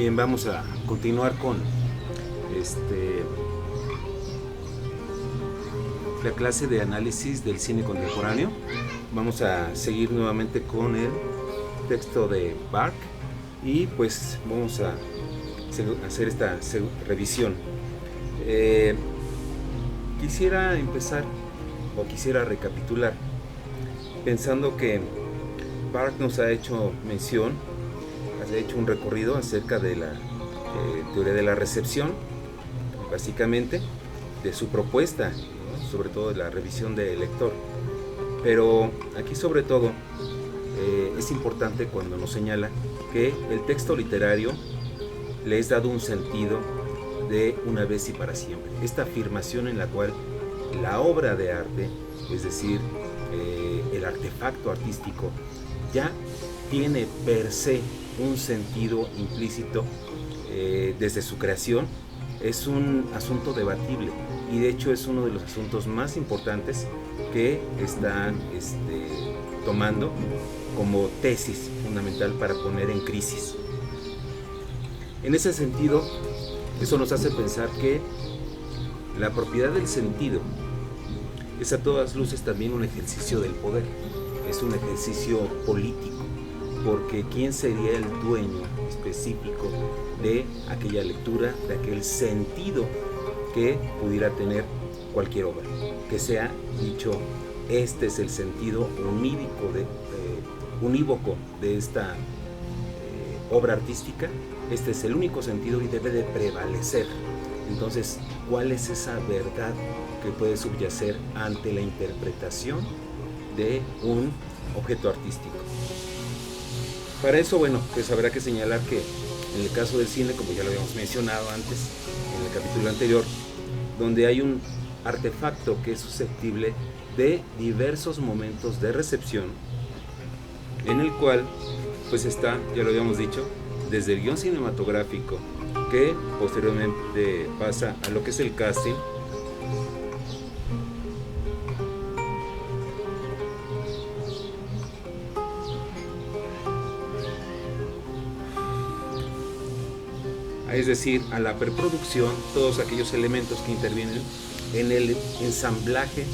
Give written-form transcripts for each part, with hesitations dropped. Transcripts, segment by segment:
Bien, vamos a continuar con la clase de análisis del cine contemporáneo. Vamos a seguir nuevamente con el texto de Barks y pues vamos a hacer esta revisión. Quisiera empezar o quisiera recapitular pensando que Barks nos ha hecho mención, ha hecho un recorrido acerca de la teoría de la recepción, básicamente de su propuesta, ¿no? Sobre todo de la revisión del lector. Pero aquí sobre todo es importante cuando nos señala que el texto literario le es dado un sentido de una vez y para siempre. Esta afirmación en la cual la obra de arte, es decir, el artefacto artístico, ya tiene per se un sentido implícito desde su creación, es un asunto debatible y de hecho es uno de los asuntos más importantes que están tomando como tesis fundamental para poner en crisis. En ese sentido, eso nos hace pensar que la propiedad del sentido es a todas luces también un ejercicio del poder, es un ejercicio político, porque ¿quién sería el dueño específico de aquella lectura, de aquel sentido que pudiera tener cualquier obra? Que sea dicho, este es el sentido unívoco de esta obra artística, este es el único sentido y debe de prevalecer. Entonces, ¿cuál es esa verdad que puede subyacer ante la interpretación de un objeto artístico? Para eso, bueno, pues habrá que señalar que en el caso del cine, como ya lo habíamos mencionado antes, en el capítulo anterior, donde hay un artefacto que es susceptible de diversos momentos de recepción, en el cual, pues está, ya lo habíamos dicho, desde el guión cinematográfico, que posteriormente pasa a lo que es el casting, es decir, a la preproducción, todos aquellos elementos que intervienen en el ensamblaje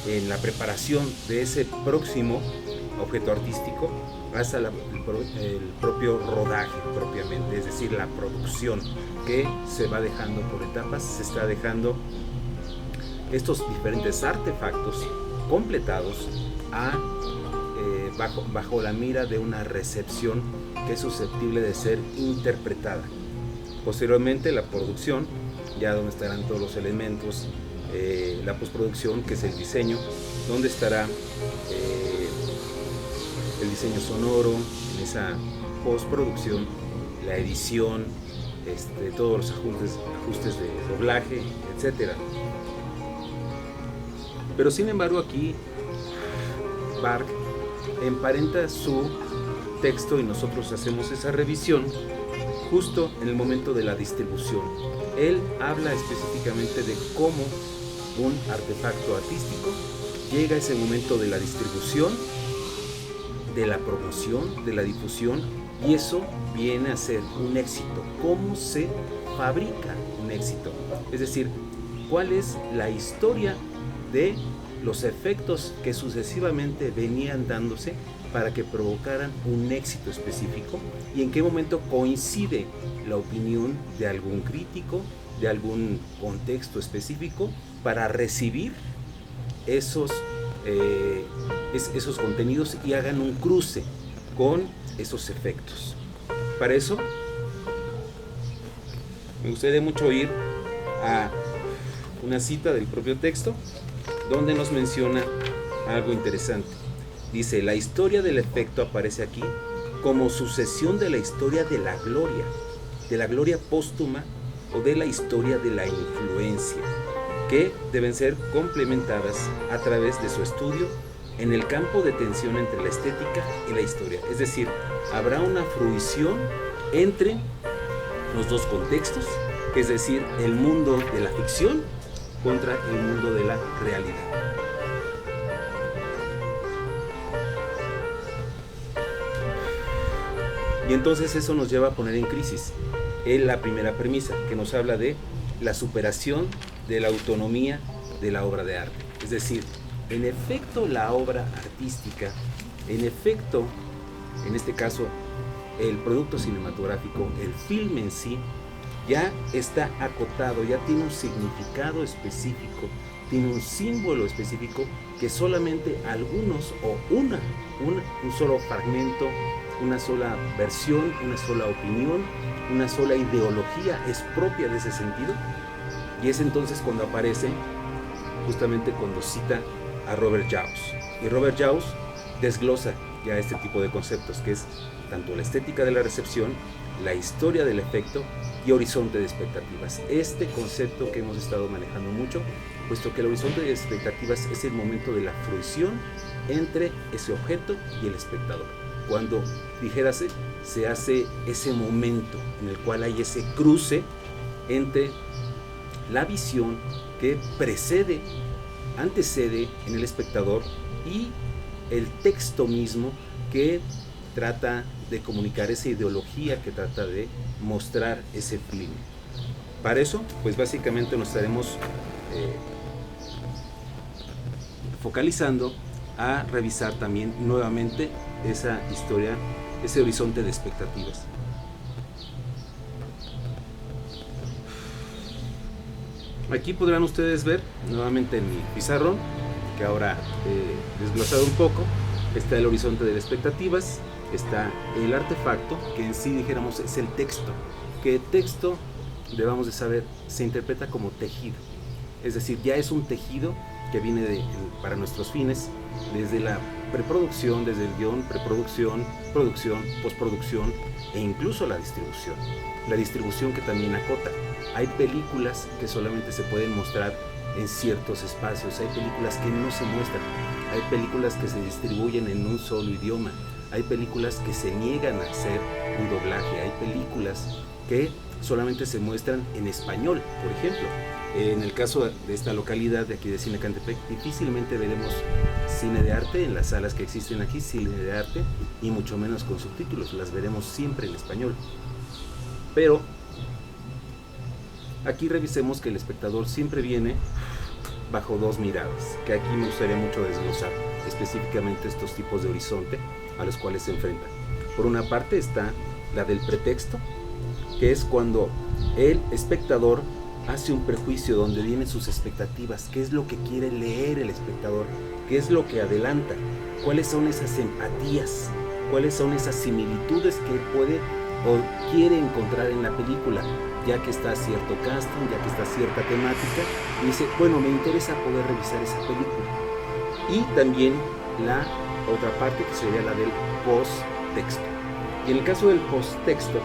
en la preparación de ese próximo objeto artístico, hasta el propio rodaje propiamente, es decir, la producción que se va dejando por etapas, se está dejando estos diferentes artefactos completados bajo la mira de una recepción que es susceptible de ser interpretada. Posteriormente la producción, ya donde estarán todos los elementos, la postproducción, que es el diseño, donde estará el diseño sonoro, en esa postproducción, la edición, todos los ajustes de doblaje, etc. Pero sin embargo aquí Barks emparenta su texto y nosotros hacemos esa revisión justo en el momento de la distribución. Él habla específicamente de cómo un artefacto artístico llega a ese momento de la distribución, de la promoción, de la difusión, y eso viene a ser un éxito. ¿Cómo se fabrica un éxito? Es decir, ¿cuál es la historia de los efectos que sucesivamente venían dándose para que provocaran un éxito específico y en qué momento coincide la opinión de algún crítico, de algún contexto específico para recibir esos contenidos y hagan un cruce con esos efectos? Para eso me gustaría mucho ir a una cita del propio texto donde nos menciona algo interesante. Dice: la historia del efecto aparece aquí como sucesión de la historia de la gloria póstuma o de la historia de la influencia, que deben ser complementadas a través de su estudio en el campo de tensión entre la estética y la historia. Es decir, habrá una fruición entre los dos contextos, es decir, el mundo de la ficción contra el mundo de la realidad. Y entonces eso nos lleva a poner en crisis la primera premisa, que nos habla de la superación de la autonomía de la obra de arte. Es decir, en efecto la obra artística, en efecto, en este caso, el producto cinematográfico, el film en sí, ya está acotado, ya tiene un significado específico, tiene un símbolo específico que solamente algunos o un solo fragmento, una sola versión, una sola opinión, una sola ideología es propia de ese sentido. Y es entonces cuando aparece, justamente cuando cita a Robert Jauss. Y Robert Jauss desglosa ya este tipo de conceptos, que es tanto la estética de la recepción, la historia del efecto y horizonte de expectativas. Este concepto que hemos estado manejando mucho, puesto que el horizonte de expectativas es el momento de la fruición entre ese objeto y el espectador. Cuando, dijérase, se hace ese momento en el cual hay ese cruce entre la visión que antecede en el espectador y el texto mismo que trata de comunicar esa ideología, que trata de mostrar ese film. Para eso, pues básicamente nos estaremos focalizando a revisar también nuevamente esa historia, ese horizonte de expectativas. Aquí podrán ustedes ver nuevamente en mi pizarrón, que ahora he desglosado un poco, está el horizonte de las expectativas, está el artefacto, que en sí dijéramos es el texto, que texto, debamos de saber, se interpreta como tejido, es decir, ya es un tejido que viene para nuestros fines, desde la preproducción, desde el guión, preproducción, producción, postproducción e incluso la distribución. La distribución que también acota. Hay películas que solamente se pueden mostrar en ciertos espacios, hay películas que no se muestran, hay películas que se distribuyen en un solo idioma, hay películas que se niegan a hacer un doblaje, hay películas que solamente se muestran en español, por ejemplo. En el caso de esta localidad de aquí de Sinacantepec, difícilmente veremos cine de arte en las salas que existen aquí, cine de arte, y mucho menos con subtítulos, las veremos siempre en español. Pero aquí revisemos que el espectador siempre viene bajo dos miradas, que aquí me gustaría mucho desglosar específicamente estos tipos de horizonte a los cuales se enfrentan. Por una parte está la del pretexto, que es cuando el espectador hace un prejuicio donde vienen sus expectativas, qué es lo que quiere leer el espectador, qué es lo que adelanta, cuáles son esas empatías, cuáles son esas similitudes que él puede o quiere encontrar en la película, ya que está cierto casting, ya que está cierta temática, y dice, bueno, me interesa poder revisar esa película. Y también la otra parte que sería la del post-texto. Y en el caso del post-texto,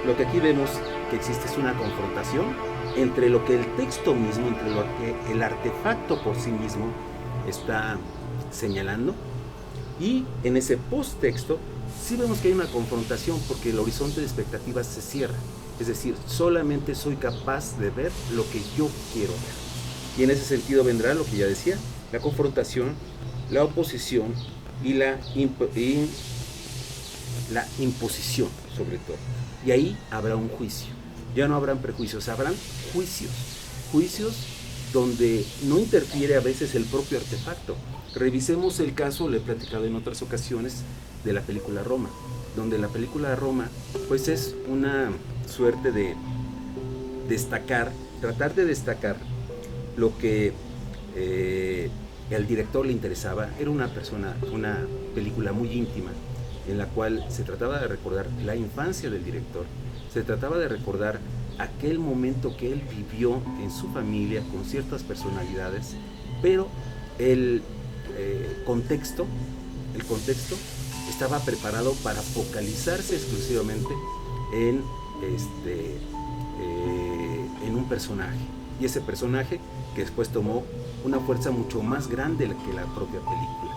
lo que aquí vemos que existe es una confrontación entre lo que el texto mismo, entre lo que el artefacto por sí mismo está señalando, y en ese post-texto sí vemos que hay una confrontación porque el horizonte de expectativas se cierra, es decir, solamente soy capaz de ver lo que yo quiero ver. Y en ese sentido vendrá lo que ya decía, la confrontación, la oposición y la imposición sobre todo. Y ahí habrá un juicio. Ya no habrán prejuicios, habrán juicios. Juicios donde no interfiere a veces el propio artefacto. Revisemos el caso, le he platicado en otras ocasiones, de la película Roma, donde la película Roma pues es una suerte de tratar de destacar lo que al director le interesaba. Era una película muy íntima, en la cual se trataba de recordar la infancia del director, se trataba de recordar aquel momento que él vivió en su familia con ciertas personalidades, pero el contexto estaba preparado para focalizarse exclusivamente en un personaje, y ese personaje que después tomó una fuerza mucho más grande que la propia película.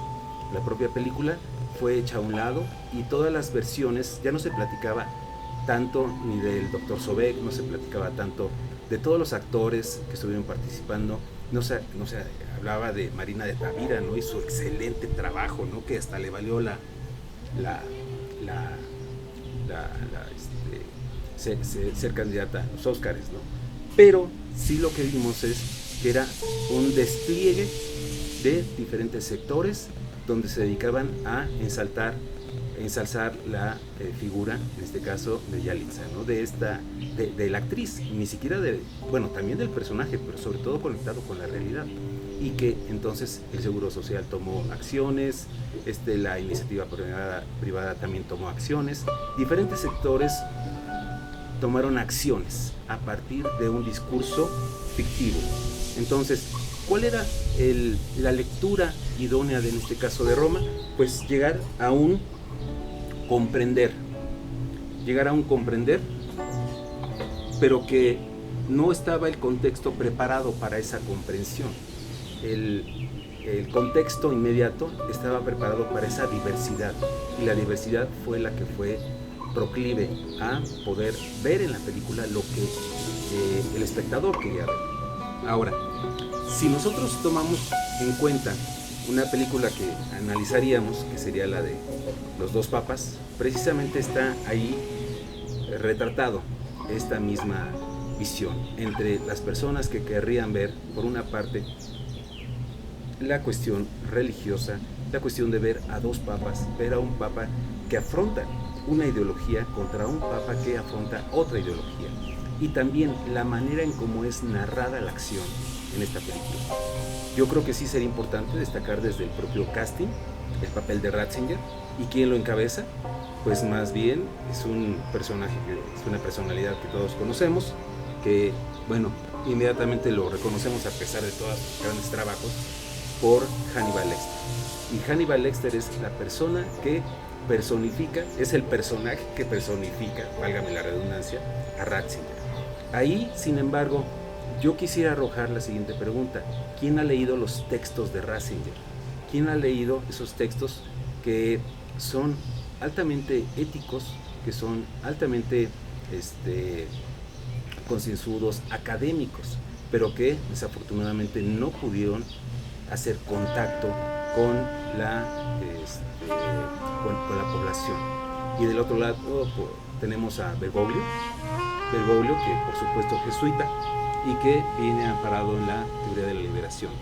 La propia película fue hecha a un lado y todas las versiones, ya no se platicaba tanto ni del Dr. Sobek, no se platicaba tanto de todos los actores que estuvieron participando, no se hablaba de Marina de Tavira, ¿no? Y su excelente trabajo, ¿no? Que hasta le valió ser candidata a los Óscares, ¿no? Pero sí lo que vimos es que era un despliegue de diferentes sectores donde se dedicaban a ensalzar la figura, en este caso de Yalitza, ¿no? de la actriz, ni siquiera también del personaje, pero sobre todo conectado con la realidad. Y que entonces el Seguro Social tomó acciones, la iniciativa privada también tomó acciones, diferentes sectores tomaron acciones a partir de un discurso fictivo. Entonces, ¿cuál era la lectura idónea en este caso de Roma? Pues llegar a un comprender, pero que no estaba el contexto preparado para esa comprensión. El contexto inmediato estaba preparado para esa diversidad, y la diversidad fue la que fue proclive a poder ver en la película lo que el espectador quería ver. Ahora, si nosotros tomamos en cuenta una película que analizaríamos, que sería la de Los dos papas, precisamente está ahí retratado esta misma visión entre las personas que querrían ver, por una parte, la cuestión religiosa, la cuestión de ver a dos papas, ver a un papa que afronta una ideología contra un papa que afronta otra ideología, y también la manera en cómo es narrada la acción en esta película. Yo creo que sí sería importante destacar desde el propio casting el papel de Ratzinger, y quién lo encabeza, pues más bien es un personaje, es una personalidad que todos conocemos, que bueno, inmediatamente lo reconocemos a pesar de todos sus grandes trabajos, por Hannibal Lecter. Y Hannibal Lecter es la persona que personifica, es el personaje que personifica, válgame la redundancia, a Ratzinger. Ahí, sin embargo, yo quisiera arrojar la siguiente pregunta: ¿quién ha leído los textos de Ratzinger? ¿Quién ha leído esos textos que son altamente éticos, que son altamente concienzudos, académicos, pero que desafortunadamente no pudieron hacer contacto con con la población? Y del otro lado tenemos a Bergoglio, que por supuesto es jesuita y que viene amparado en la teoría de la liberación.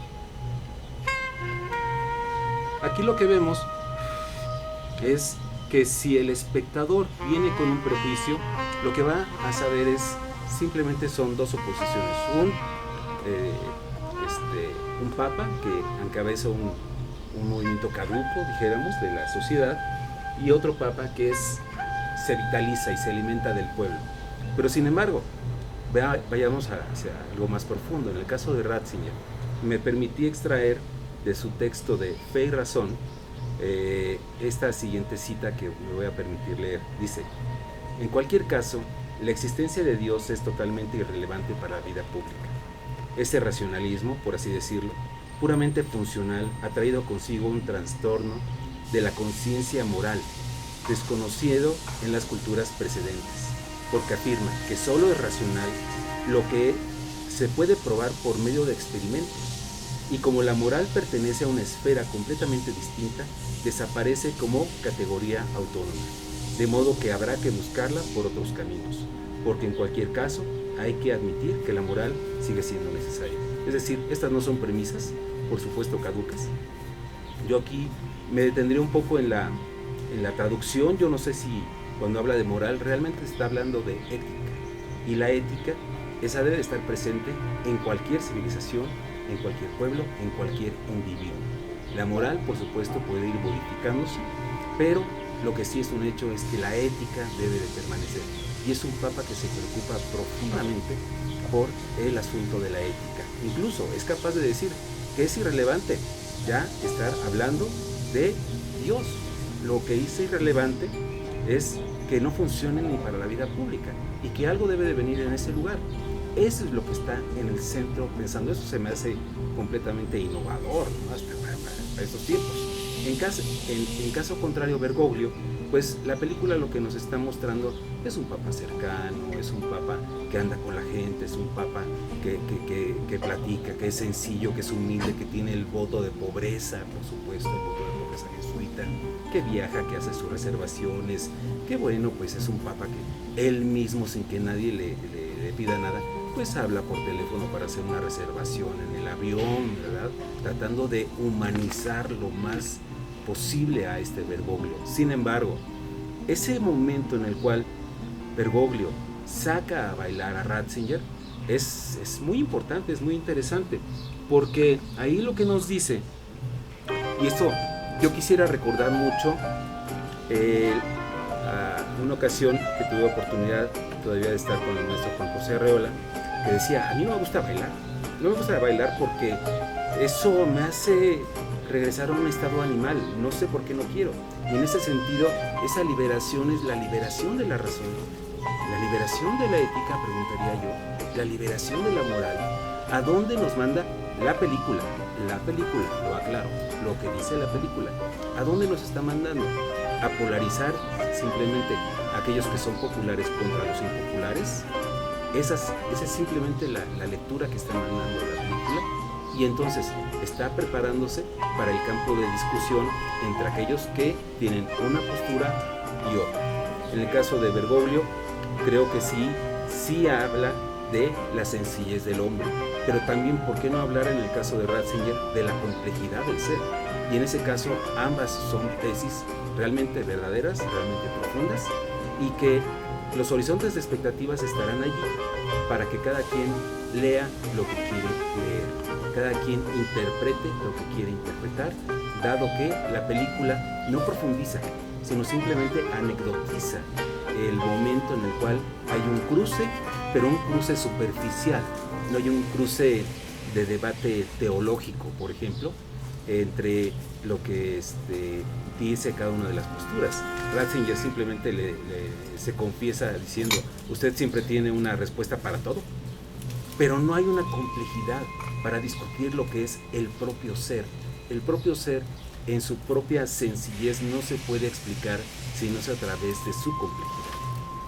Aquí lo que vemos es que si el espectador viene con un prejuicio, lo que va a saber es simplemente son dos oposiciones: un papa que encabeza un movimiento caduco, dijéramos, de la sociedad, y otro papa que se vitaliza y se alimenta del pueblo. Pero sin embargo, vayamos hacia algo más profundo. En el caso de Ratzinger, me permití extraer de su texto de Fe y Razón esta siguiente cita que me voy a permitir leer. Dice: en cualquier caso, la existencia de Dios es totalmente irrelevante para la vida pública. Ese racionalismo, por así decirlo, puramente funcional, ha traído consigo un trastorno de la conciencia moral, desconocido en las culturas precedentes, porque afirma que solo es racional lo que se puede probar por medio de experimentos, y como la moral pertenece a una esfera completamente distinta, desaparece como categoría autónoma, de modo que habrá que buscarla por otros caminos, porque en cualquier caso hay que admitir que la moral sigue siendo necesaria. Es decir, estas no son premisas, por supuesto, caducas. Yo aquí me detendré un poco en la traducción. Yo no sé si cuando habla de moral realmente está hablando de ética, y la ética, esa debe estar presente en cualquier civilización, en cualquier pueblo, en cualquier individuo. La moral, por supuesto, puede ir modificándose, pero lo que sí es un hecho es que la ética debe de permanecer, y es un papa que se preocupa profundamente por el asunto de la ética. Incluso es capaz de decir que es irrelevante ya estar hablando de Dios. Lo que es irrelevante es que no funcione ni para la vida pública, y que algo debe de venir en ese lugar. Eso es lo que está en el centro pensando. Eso se me hace completamente innovador, ¿no? Para estos tiempos. En caso contrario, Bergoglio, pues la película lo que nos está mostrando es un papa cercano, es un papa que anda con la gente, es un papa que platica, que es sencillo, que es humilde, que tiene el voto de pobreza, por supuesto, el voto de pobreza jesuita, que viaja, que hace sus reservaciones, que bueno, pues es un papa que él mismo, sin que nadie le pida nada, pues habla por teléfono para hacer una reservación en el avión, ¿verdad? Tratando de humanizar lo más posible a este Bergoglio. Sin embargo, ese momento en el cual Bergoglio saca a bailar a Ratzinger es muy importante, es muy interesante, porque ahí lo que nos dice, y esto yo quisiera recordar mucho, una ocasión que tuve oportunidad todavía de estar con el maestro Juan José Arreola, que decía, a mí no me gusta bailar, no me gusta bailar porque eso me hace regresar a un estado animal, no sé por qué no quiero. Y en ese sentido, esa liberación es la liberación de la razón, la liberación de la ética, preguntaría yo, la liberación de la moral. ¿A dónde nos manda la película? La película, lo aclaro, lo que dice la película. ¿A dónde nos está mandando? A polarizar simplemente aquellos que son populares contra los impopulares. Esa es simplemente la lectura que está mandando la película, y entonces está preparándose para el campo de discusión entre aquellos que tienen una postura y otra. En el caso de Bergoglio, creo que sí habla de la sencillez del hombre, pero también, ¿por qué no hablar en el caso de Ratzinger de la complejidad del ser? Y en ese caso ambas son tesis realmente verdaderas, realmente profundas, y que los horizontes de expectativas estarán allí para que cada quien lea lo que quiere leer, cada quien interprete lo que quiere interpretar, dado que la película no profundiza, sino simplemente anecdotiza el momento en el cual hay un cruce, pero un cruce superficial, no hay un cruce de debate teológico, por ejemplo, entre lo que dice cada una de las posturas. Ratzinger simplemente se confiesa diciendo, usted siempre tiene una respuesta para todo, pero no hay una complejidad para discutir lo que es el propio ser. El propio ser en su propia sencillez no se puede explicar si no es a través de su complejidad.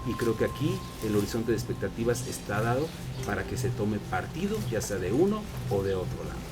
Y creo que aquí el horizonte de expectativas está dado para que se tome partido, ya sea de uno o de otro lado.